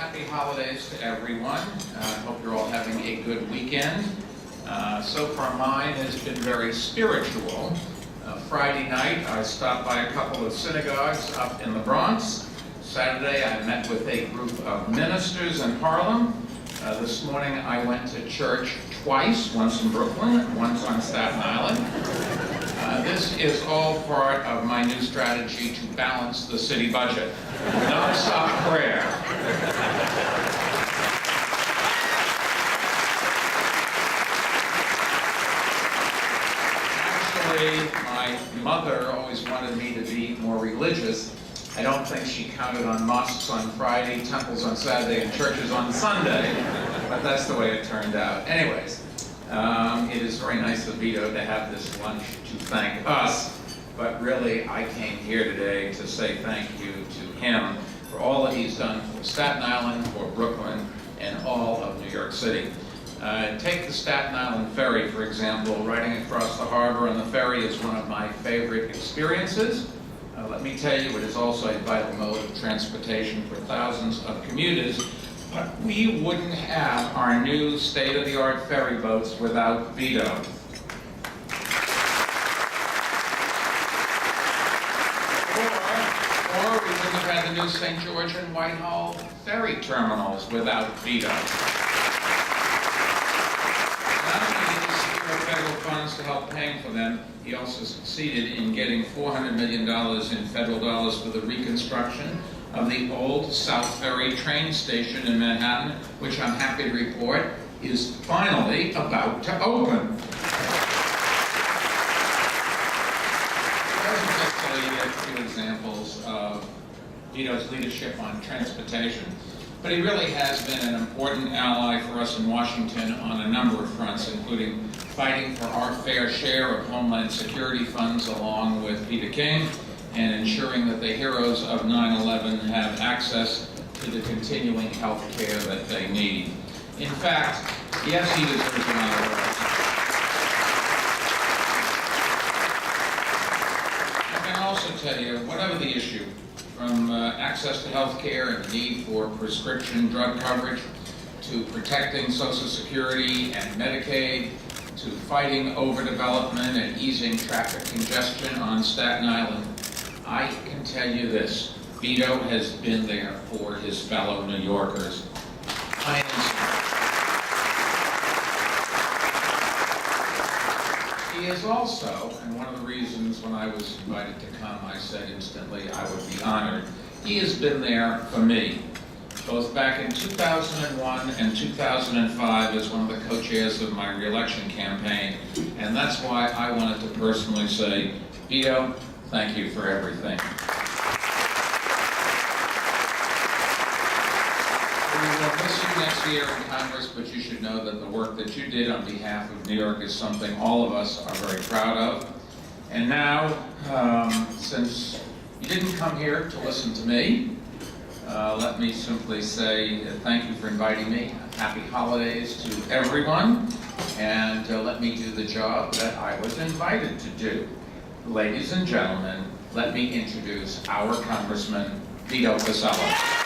happy holidays to everyone. I hope you're all having a good weekend. So far mine has been very spiritual. Friday night I stopped by a couple of synagogues up in the Bronx. Saturday I met with a group of ministers in Harlem. This morning I went to church twice, once in Brooklyn, once on Staten Island. This is all part of my new strategy to balance the city budget. Non-stop prayer. Actually, my mother always wanted me to be more religious. I don't think she counted on mosques on Friday, temples on Saturday, and churches on Sunday, but that's the way it turned out. Anyways, it is very nice of Vito to have this lunch to thank us, but really I came here today to say thank you to him for all that he's done for Staten Island, for Brooklyn, and all of New York City. Take the Staten Island ferry, for example. Riding across the harbor on the ferry is one of my favorite experiences. Let me tell you, it is also a vital mode of transportation for thousands of commuters, but we wouldn't have our new state-of-the-art ferry boats without Vito. Or we wouldn't have had the new St. George and Whitehall ferry terminals without Vito. Not only did he secure federal funds to help paying for them, he also succeeded in getting $400 million in federal dollars for the reconstruction of the old South Ferry train station in Manhattan, which I'm happy to report is finally about to open. Those are just a few examples of Vito's leadership on transportation, but he really has been an important ally for us in Washington on a number of fronts, including fighting for our fair share of Homeland Security funds along with Peter King, and ensuring that the heroes of 9/11 have access to the continuing health care that they need. In fact, yes, he deserves an award. I can also tell you, whatever the issue, from access to health care and the need for prescription drug coverage, to protecting Social Security and Medicaid, to fighting overdevelopment and easing traffic congestion on Staten Island, I can tell you this, Vito has been there for his fellow New Yorkers. He is also, and one of the reasons when I was invited to come, I said instantly I would be honored, he has been there for me, both back in 2001 and 2005 as one of the co-chairs of my re-election campaign, and that's why I wanted to personally say, Vito, thank you for everything. We will miss you next year in Congress, but you should know that the work that you did on behalf of New York is something all of us are very proud of. And now, since you didn't come here to listen to me, let me simply say thank you for inviting me. Happy holidays to everyone, and let me do the job that I was invited to do. Ladies and gentlemen, let me introduce our Congressman, Vito Fossella.